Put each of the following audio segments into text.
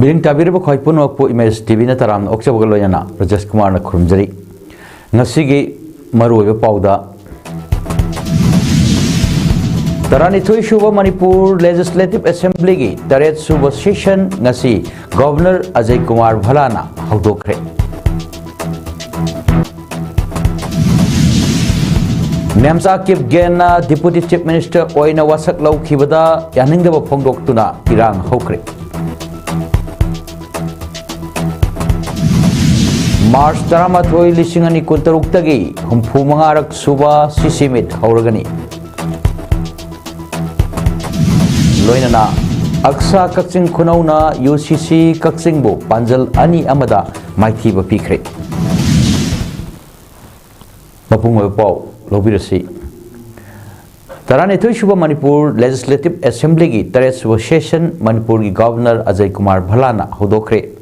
Miring tabiraba khoi punwakpu image TV na taram okchabaga loyana Rajesh Kumar na khurumjari ngasigi maruoiba pauda Taranithoi suba Manipur Legislative Assembly gi Taret suba session ngasi Governor Ajay Kumar Bhalana haudokre Nemsa Kip Gena Deputy Chief Minister oina wasak lau khibada yaningdaba phongdoktuna irang hokre March Taramathoi Lishingani Kuntaruktagi Humpu Mangarak Suba Sisimit Hauragani Loinana Aksa Kaksing Kunauna UCC Kaksingbo Panjal Ani Amada Maiti Bapikre Mapungo Pau Lobirasi Taranithoi Suba Manipur Legislative Assembly gi Taret Suba Session Manipur gi Governor Ajay Kumar Bhalana Hodokre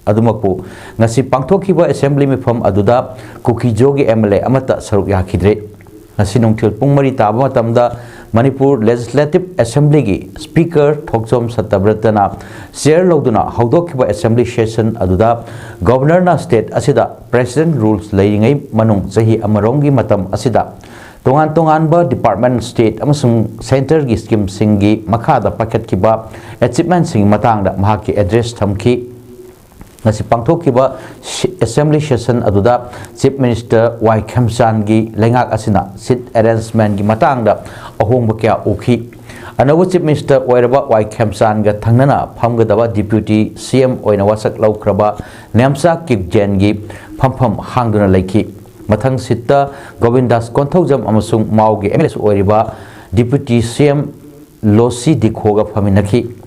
Adumakpu ngasi pangthokiba assembly mifam aduda Kukijogi MLA amata saruk yakhidre ngasi nongthil pung mari taba matamda Manipur Legislative Assembly gi Speaker Thokjom Satabratana chair loduna haudokiba assembly session aduda Governor na state asida President rules leiringai manung chahi amarongi matam asida tongan ba department state amasung center gi scheme singi makhada paket kiba achievement sing matangda mahaki address thamki ngasi pangthokiba assembly session aduda Chief Minister Y Khamsan gi lengak asina seat arrangement gi matangda ahongba kya ukhi anawa Chief Minister oiraba Y Khamsan ga thangnana phamgadaba Deputy CM oina wasak laukraba Nemsa Kipjen gi phampham hangduna leiki mathang sitta Govindas Konthojam amasung Maugi MLS oiriba Deputy CM Losi Dikhoga phaminakhi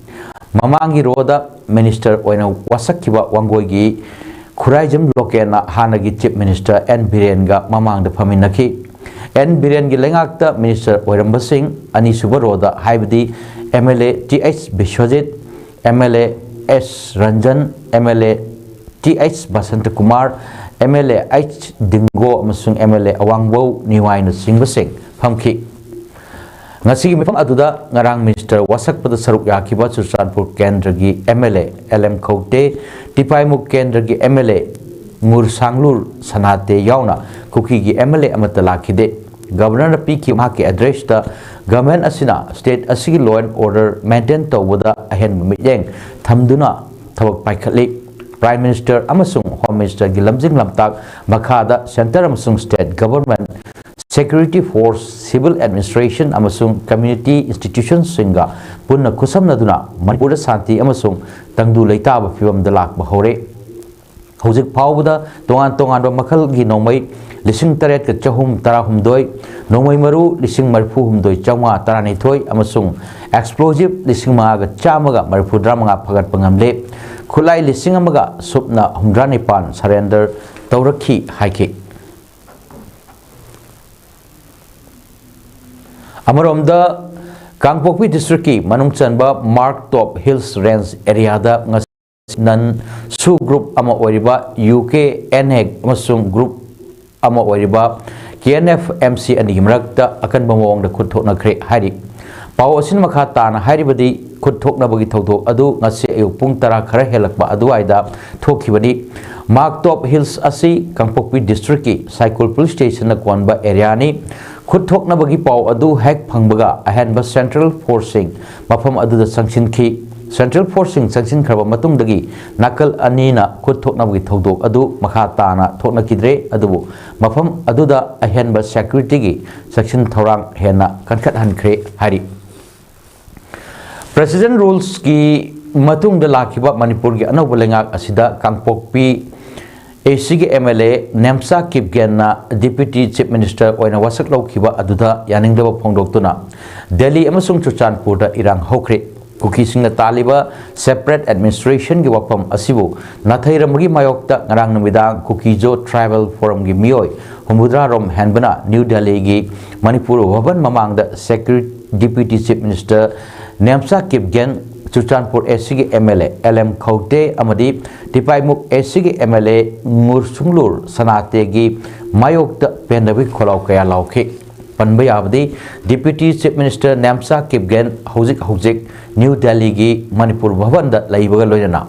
Mamangi roda Minister oina wasakkiba Wangoigi Khuraijam Lokena hanagi Chief Minister N Birenga mamangda phaminakhi N Biren gi lengakta Minister Oiramba Singh ani suba roda haibadi MLA TH Bishwajit MLA S Ranjan MLA TH Basant Kumar MLA H Dingo amasung MLA Awangbo Niwaina Singh Singh phamki ngasi mifam aduda ngarang Minister wasak pada saruk yakiba Churchanpur Kendra gi MLA LM Khote Tipaimuk Kendra gi MLA Ngur Sanglur Sanate yauna Kuki gi MLA amata lakhide Governor Piki mahaki address ta government asina state asigi law and order maintain tawada ahen miyeng thamduna thabak paikhatli Prime Minister amasung Home Minister gi lamjing lamtak makhada center amasung state government Security Force, Civil Administration, amasung Community Institutions singa punna kusamnaduna Manipur Santi amasung tangdu leitaba fibam dalak bahore. Hojik phawbada tongan ba makhal gi nomai lising taret ka chahum tarahumdoi nomai maru lising marfu humdoi chawma taranithoi amasung explosive lising maga chamaga marfu dramanga phagat pangamle khulai lising amaga supna humdranipan surrender tawrakhi haiki Amaromda Kangpokpi district ki manungchanba Mark Top Hills Range area da nan su group ama oriba UK NHEG amasung group ama oriba KNF MC ani mrakta akan bamawang da khutthokna khre hari paw asin makha tana haribadi khutthokna bagi thawdok adu ngasi ayuk pung tara khara helakba adu aida thokhibani Mark Top Hills asi Kangpokpi district ki Cycle Police Station na kwanba area ni Khutthokna bagi paw adu hek phangbaga ahenba Central Forcing mafam adu da sanction ki Central Forcing sanction khraba matung dagi nakal anina khutthokna bagi thodok adu makha tana thokna kidre adu mafam adu da ahenba security gi section thorang hena kankhat hankhre hari President rules ki matung da lakhiba Manipur gi anau lengak asida Kangpokpi ACG MLA Nemsa Kipgenna Deputy Chief Minister oina wasak laukiba aduda yaningdaba phongdoktuna Delhi amasung Churchanpur da irang hokre kuki singna taliba separate administration gi wapam asibu nathairamgi mayokta ngarang numidang Kukijo Tribal Forum gi miyoi humudra rom hanbana New Delhi gi Manipur waban mamangda Secretary Deputy Chief Minister Nemsa Kipgen Churchanpur ACG MLA LM Khote amadi Tipaimuk ACG MLA Ngur Sunglur Sanate gi mayokta pendabi kholau kaya lauke पनबा याबदी deputy chief minister Nemcha Kipgen हौजिक न्यू दिल्ली की मणिपुर भवन दा लैबगा लोयना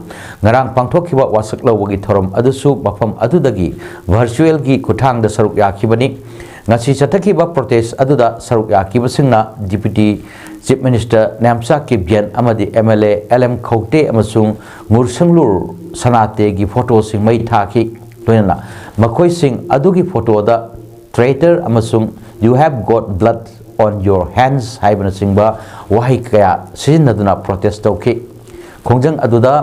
ngarang pangthokhiba wasak lawagi thorom adusu mafam adudagi virtual gi kuthang da saruk yakibani ngasi chatakhiba protest aduda saruk yakibasingna deputy chief minister Namsa Kipgen amadi MLA LM Khote amasung ngursanglur sanate gi photo sing mai thaki loyana makoi sing adugi photo da traitor amasung you have got blood on your hands haibana singba wahi kaya sinnaduna protest tawki khongjang aduda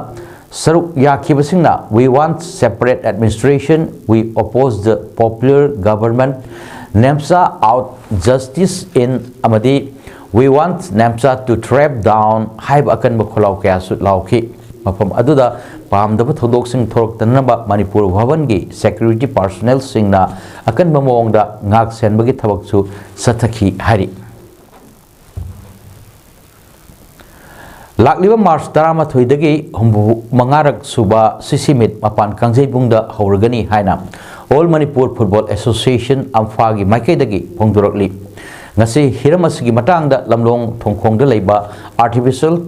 Saruk Yakibasingna, we want separate administration, we oppose the popular government. NAMSA out justice in Amadi, we want NAMSA to trap down Haib Akan Bakulau Kasut Lauki. Mapam Aduda, Pam the Thodok Sing Tork Tanaba Manipur Havangi, security personnel singna, Akan Bamongda, Ngak Senbagi Tabaksu, Sataki Hari. Lakliba March Tarama Thuidagi, Humbu Mangarak Suba, Sisimit, Mapan Kangjay Bungda, Hauragani Haina, All Manipur Football Association, Amfagi, Makedagi, Pongdurakli. Nasi Hiramasigi Matanga, Lamlong, Tongkong de Leba, Artificial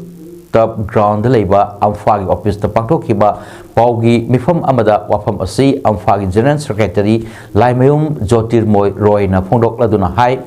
Turf Ground de Leba, Amfagi Office, the Pangtokiba, Paugi, Mifam Amada, Wafam Asi, Amfagi General Secretary, Laimeum, Jotir Moy, Royna, Pongdok Laduna High.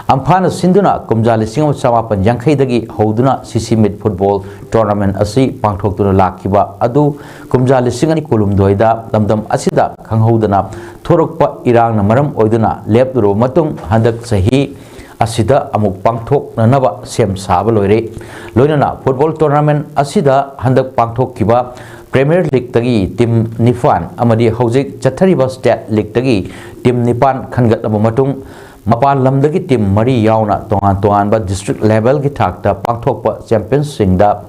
Amphana Sinduna, Kumjali Singam Samapan Yankhaidagi, Hoduna, Sisimit Football Tournament Asi, Pangtokuna Lakiba, Adu, Kumjali Singani Kulum Doida, Lamdam Asida, Kanghodana, Torokpa Irang Namaram Oiduna, Lepduro Matung, Handak Sahi, Asida, Amuk Pangtok, Nanaba, Sem Sabalore, Loinana, Football Tournament Asida, Handak Pangtok Kiba, Premier League Tagi, Team Nifan, Amadi Hosik, Chatariba State League Tagi, Team Nipan, Kangat Matung, Mapan Lamdagi team Mari Yauna Tongan ba district level ki thakta pangthokpa champions singda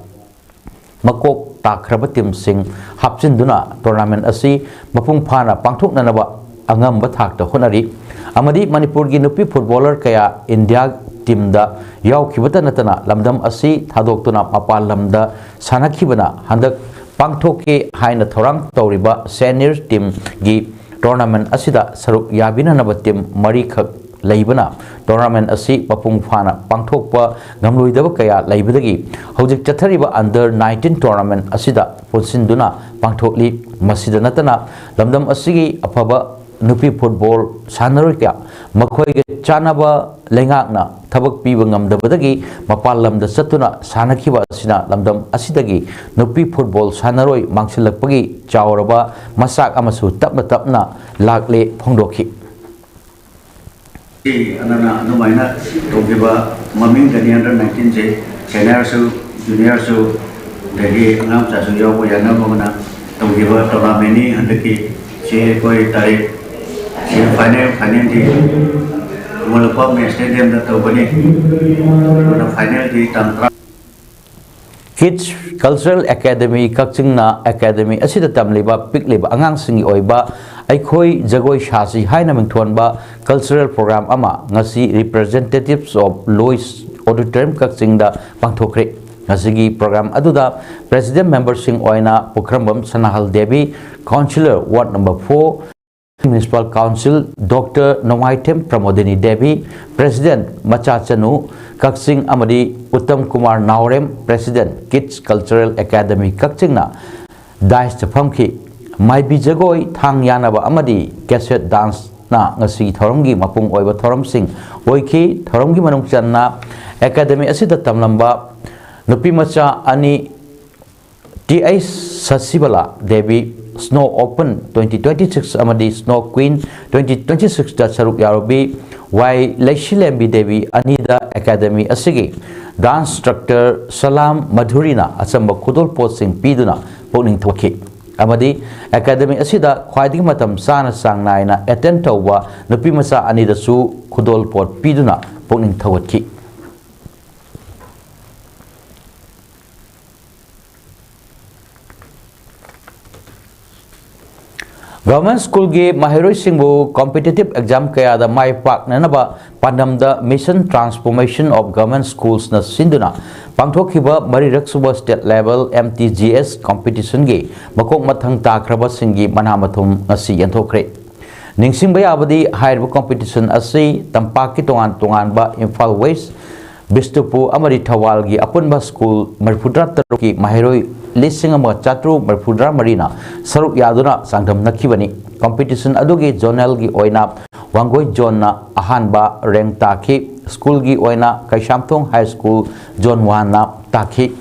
makok takraba team sing hapchinduna tournament asi mapung phana pangthoknanaba angam ba thakta honari amadi Manipur gi nupi footballer kaya India team da yaukibata natana lamdam asi thadoktuna mapan lamda sanakhibana handak pangthoke haina thorang tawriba senior team gi tournament asida saruk yabina naba team Mari khak Laibana, tournament asi Papung Fana, Pangtokpa, Namluidaba Kaya, Laibadagi, Hojik Chatariba under 19 tournament Asida, Ponsinduna, Pangtokli, Masidanatana, Lamdam Asigi, Apaba, Nupi football, Sanarika, Makoy Chanaba, Lengakna, Tabak Pibangam Dabadagi, Mapalam the Satuna, Sanakiba Sina, Lamdam Asidagi, Nupi football, Sanaroi, Mangsilapagi, Chauraba, Masak Amasu, Tapna, Lakle, Pongdoki. Anana Numaina Togiba Maming the under 19 J, Senior Su, Junior Su, Delhi, Angam Sasu Yogo Yana Momana, Togiba Toramini, and the key, she Koi Tari, she finally Molopom Stadium the Tobani, the final Tantra. Kids Cultural Academy, Kakchingna Academy, Asida Tamliba, Piklib, Angang Singi Oiba, Aikoi Jagoi Shasi, Haina Mingtuanba, Cultural Program Ama, Nasi representatives of Lois Auditorium Kakchingda, Pangtokre, Nasigi Program Aduda, President Member Sing Oina, Pokrambam Sanahal Devi, Councillor Ward number 4, Municipal Council, Dr. Nomaitem Pramodini Devi, President Machachanu, Kakching Amadi, Uttam Kumar Naurem, President Kids Cultural Academy Kakchingna, Dice Chapamki, Mai Bijagoi, Thang Yanaba Amadi, Cassette Dance Na, Ngasi Thorongi, Mapung Oiba Thorom Sing, Oiki, Thorongi Manungchanna, Academy Asida Tamlamba, Nupimacha Ani, T.I. Sasibala Devi, Snow Open 2026 Amadi Snow Queen 2026 da Saruk Yarobi Y Leishilembi Devi Anida Academy Asigi Dance Instructor Salam Madhurina Asamba Kudol Posting Piduna Poning Thoki Amadi Academy Asida Khwaiding Matam Sana Sangnaina attend Tawwa Nupimasa Anida Su Kudol Pot Piduna Poning Thawaki Government School ge Mahiroi Singbu competitive exam kaya da mai pak nanaba pandam da mission transformation of government schools na sinduna pangthokhiba marirak suba state level MTGS competition ge makok mathang takraba singi manamathum ngasi yanthokre ningsingba yabadi hairbu competition asi tampaki tongan ba Imphal West Bistupu amari Thawal gi apunba school marfudra taruki mahiroi lising ama chatru marfudra marina saruk yaduna sangdam nakibani competition adugi zonal gi oina wangoi zona ahanba rank taki school gi oina Kaishamthong High School zone 1 na taki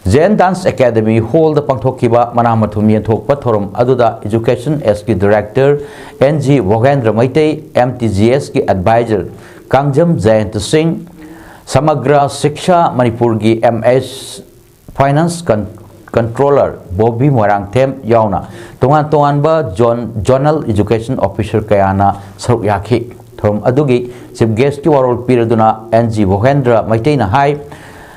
Zen Dance Academy Hall the Pangthokiba Manamathum Yenthokpa Thorum Aduda Education SK Director NG Vogendra Maitei MTGS ki advisor Kangjam Jayant Singh Samagra Shiksha Manipur gi MS Finance Controller Bobby Morangthem Yauna Tongan ba Zonal Education Officer Kayana Saruk Yaki Thorum Adugi Chief Guest ki warol piraduna NG Vogendra Maitei na hai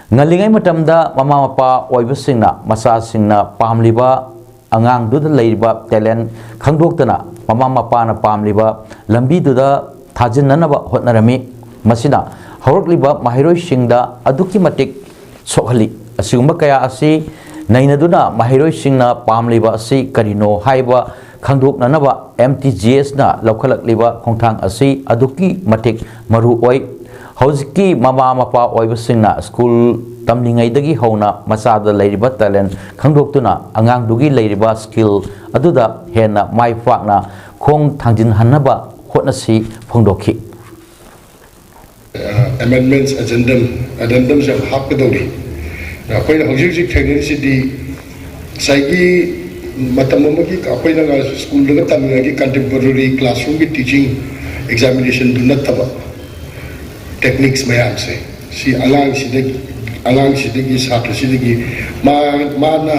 ngalingai matamda mama mapa oibasingna masasingna pamliba angang duda leiba talent khangdoktana mama mapa na pamliba lambi duda thajinnanaba hotnarami masina hawrukliba mahiroi singda aduki matik sokhali asigumba kaya asi nainaduna mahiroi singna pamliba asi karino haiba khangdoknanaba MTGS na lokhalakliba khongthang asi aduki matik maru oi Hauski mama mapa oibasingna school tamningai dagi hauna masada leiriba talent khangdoktuna angang dugi leiriba skill aduda hena mai fakna khong thangjin hanaba hotnasi phongdokhi amendments addendums yang hapkadori akoina hojik technology saigi matamamaki akoina school daga tamningai contemporary classroom ki teaching examination dunattaba techniques mayam se si alang sidagi satra sidagi mana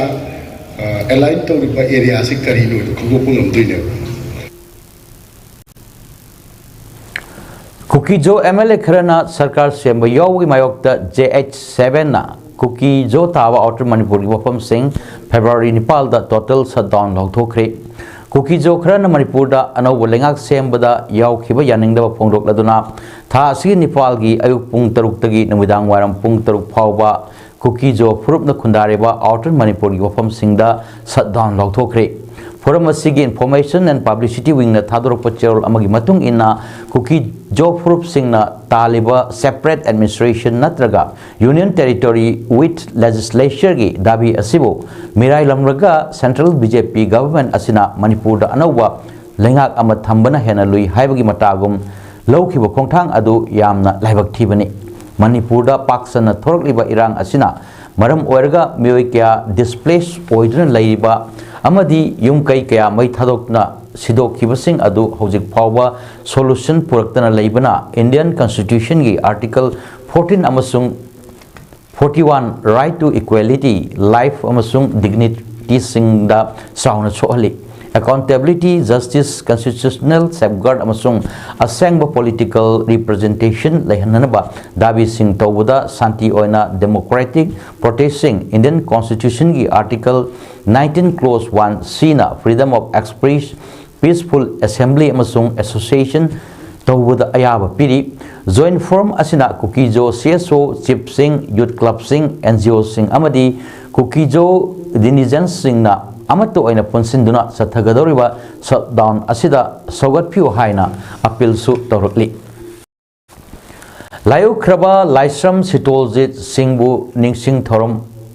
align to the area se karino khogopun amdine Kukijo MLA kharana sarkar semba yogi mayokta JH7 na Kukijo tawa outer Manipur gi wafam sing February Nepal da total shutdown lawthokre Kukijo kharana Manipur da anau lengak sembada yaukhiba yaningda phongdok laduna tha asi Nepal gi ayuk pung taruk tagi namidang waram pung taruk phawba Kukijo phurupna khundareba outer Manipur gi wafam singda shutdown lawthokre forum asigi information and publicity wing na thadorok pachol amagi matung inna Kukijo phurup singna taliba separate administration natraga union territory with legislature gi dabi asibo mirai lamraga central BJP government asina Manipur da anauba lengak ama thambana hena lui haibagi matagum lawkhiba khongthang adu yamna laibak thibani Manipur da paksana thorokliba irang asina maram oirga mioi kya displaced oidna leiba amadi yum kai kaya mai thadokna sidokibasing adu hojik phawba solution puraktana leibana Indian Constitution gi article 14 amasung 41 right to equality life amasung dignity singda sauna sohali accountability justice constitutional safeguard amasung asengba political representation lehananaba dabi sing tawuda santi oina democratic protecting Indian Constitution gi article 19 clause 1 sina freedom of expression peaceful assembly amasung association tawuda ayaba piri joint form asina Kukijo CSO chief sing youth club sing NGO sing amadi Kukijo denizens sing na amato oina punsinduna sathagadoriba shutdown asida sogatphiu haina appeal su torokli layu khraba laisram sitoljit singbu ningsing thorom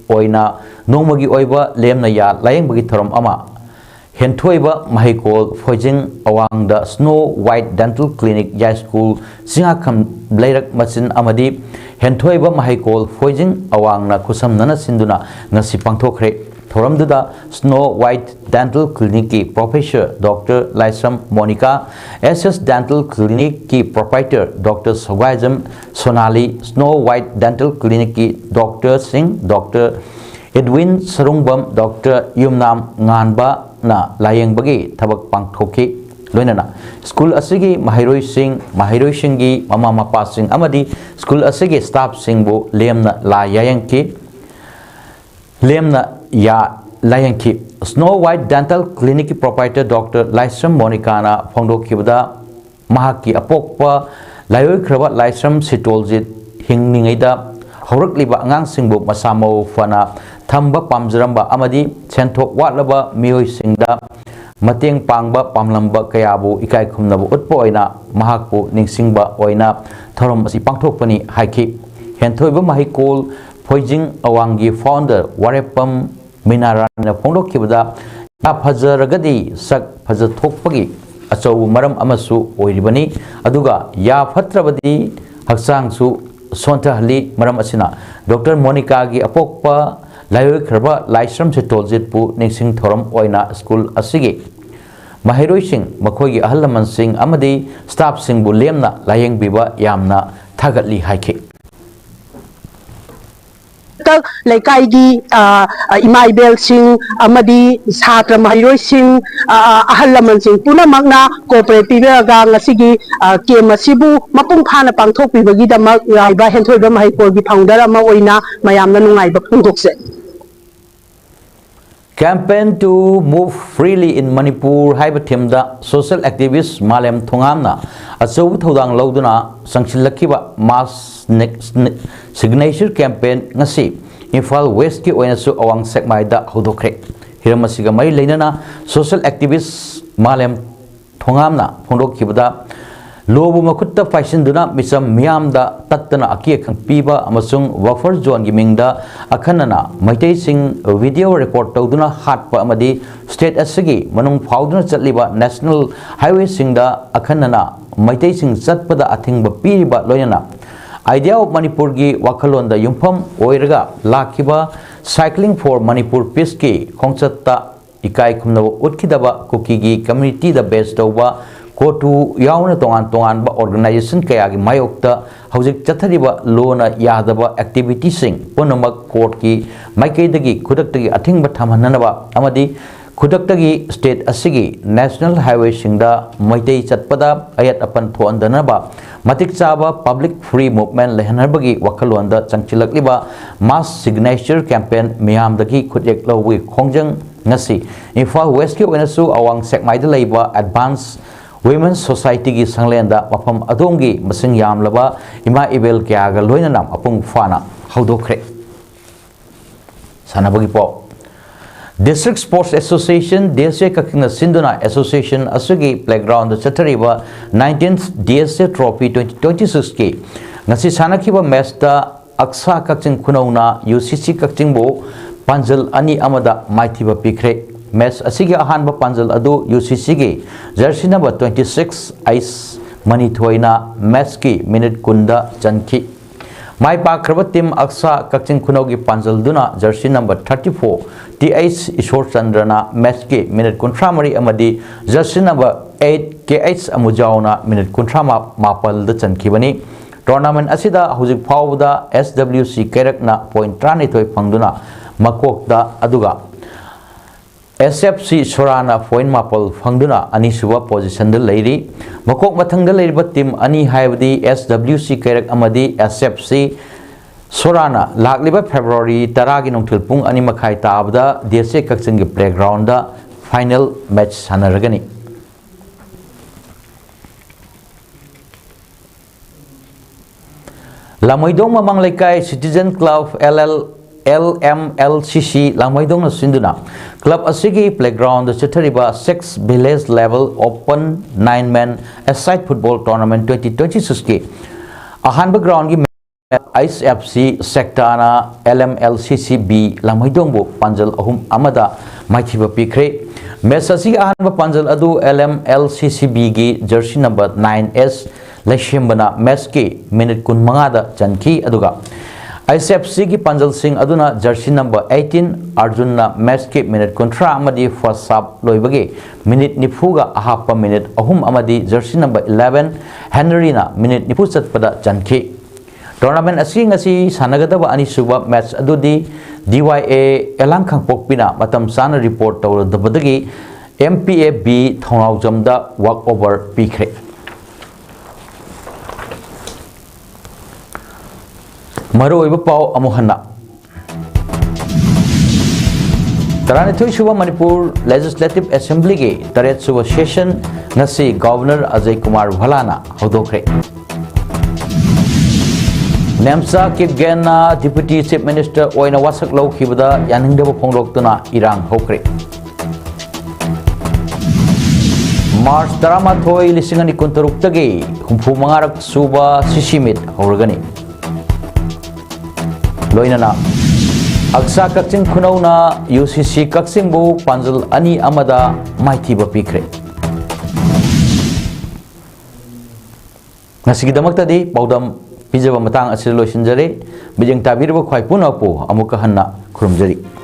oina nomagi oiba lemna ya layeng thorom ama hentoiba mahikol phojing awangda Snow White Dental Clinic High School singakham leirak machin amadi hentoiba mahikol phojing awangna kusam nana sinduna ngasi pangthokre thoramduda Snow White Dental Clinic ki Professor Dr. Laisam Monica SS Dental Clinic ki Proprietor Dr. Sogwaijam Sonali Snow White Dental Clinic ki Dr. Singh Dr. Edwin Sarungbam Dr. Yumnam Nganba na layeng bagi thabak pangthoki loinana school asigi mahiroi sing gi mama mapa sing amadi school asigi staff sing bu lemna la yayangki lemna ya layangki Snow White Dental Clinic proprietor Dr. Laisam Monica na phongdokibada mahaki apokpa layoi khraba Laisam Sitoljit hingningaida haurakliba angang singbu masamo fana thamba pamjaramba amadi senthok watlaba mioi singda mateng pangba pamlamba kayabu ikai khumnabu utpo oina mahakpu ningsingba oina thorom asi pangthokpani haiki henthoiba mahikol Poijing Awangi founder Warepam Minarana Pongdokibada ya Fajaragadi Sak Fajathokpagi Achau Maram Amasu Oiribani Aduga ya Fatrabadi Haksangsu Sontahli Maram Asina Dr. Monica Gi Apokpa Layo Kraba Laisram Setoljitpu Ningsing Thoram Oina School Asigi Mahiroi Singh Makogi Ahalaman Singh Amadi Staff Singh Bulemna Layeng Biba Yamna Thagatli Haiki Laikai gi imai bel sing amadi satra mahiroi sing ahalaman sing puna magna cooperative ga ngasigi kem asibu mapung phana pangthok pibagi damak raiba henthoiba mahikol gi founder ama oina mayamna nungai ba phungdokse Campaign to move freely in Manipur haiba themda social activist Malem Thongamna achou thodang lauduna sangsilakiba mass signature campaign ngasi Imphal West ki oina su awang sekmai da hodokre hiramasiga mai leinana social activist Malem Thongamna phondokibada lobu makutta paisinduna misam miyamda tattana akie khang piba amasung buffer zone gi mingda akhanana maitai sing video report tawduna hatpa amadi state asigi manung phauduna chatliba national highway singda akhanana maitai sing chatpada athingba piriba loyana idea of Manipur gi wakhalonda yumpham oiraga lakiba cycling for Manipur peace ki khongchatta ikai khumna utkidaba kuki gi community da base tawba Kotu yauna tongan ba organization kaya gi mayokta hojik chathariba lona yadaba activity sing punamak court ki maikaidagi khudaktagi athingba thamhananaba amadi khudaktagi state asigi national highway singda maitai chatpada ayat apan thoandanaba matik chaba public free movement lehanarbagi wakhalonda changchilakliba mass signature campaign miyamdagi khudek lawwi khongjang ngasi Imphal West ki oinasu awang sekmaida leiba advance Women's Society gi sanglenda mafam adongi masing yamlaba ima ibel kya ga loina nam apung fana haudokre sanabagi po District Sports Association DSA kakina sinduna association asugi playground chatariba 19th DSA Trophy 2026 ki ngasi sanakiba match da aksa kakching kunauna UCC kakchingbo panjal ani amada maithiba pikre match asigi ahanba panjal adu UCC gi jersey number 26 ice mani thoina match ki minute kunda chanki mai pakraba team aksa kakching kunogi panjal duna jersey number 34 TH Ishor Chandrana match ki minute kontramari amadi jersey number 8 KH amujauna minute kontrama mapal da chanki bani tournament asida hujik phawda SWC kerakna point 32 phangduna makokda aduga SFC Sorana point mapal fangduna ani suba position da leiri makok mathang da leiriba team ani haibadi SWC Kerak amadi SFC Sorana lakliba February 10 gi nongthil pung ani makhai tabda DSA Kakching gi playground da final match sanaragani Lamoidong Mamang Laikai Citizen Club LMLCC Lamoidong Sinduna Club Asigi Playground Chatariba 6 village level open 9-man aside football tournament 2026 Ahanba ground gi Ice FC Sectana LMLCCB Lamoidong bo Panjal ahum amada maithiba pikre Mesasi Ahanba Panjal adu LMLCCB gi jersey number 9S Lashembana Meski minute kun mangada chanki aduga ICFC ki Panjal Singh aduna jersey number 18 Arjunna Meski minute kontra amadi first sub loibagi minute nifuga ahapa minute ahum amadi jersey number 11 Henryna minute nifu chatpada chanki tournament asi ngasi sanagadaba ani suba match adudi DYA Elangkhang Pokpina matam sana report tawradabadagi MPAB Thonau Jamda walk over pikre Maroiba Pau Amuhana Taranithui Suba Manipur Legislative Assembly ge Taret Suba Session Ngasi Governor Ajay Kumar Bhalana Hodokre Nemsa Kipgena Deputy Chief Minister Oina Wasak Lau Kibada Yaningdaba Phongloktuna Irang Hokre March 13 lisingani kuntaruktage humpu mangarak suba sisimit horgani loinana Aksa Kakching Kunauna UCC Kakching Bu Panjal Ani Amada Maiti Bapikre Nasigidamakta di Paudam Pijaba Matang Asilo Shinjari Bijang Tabirba Kwai Punapo Amuka Hanna Kurumjari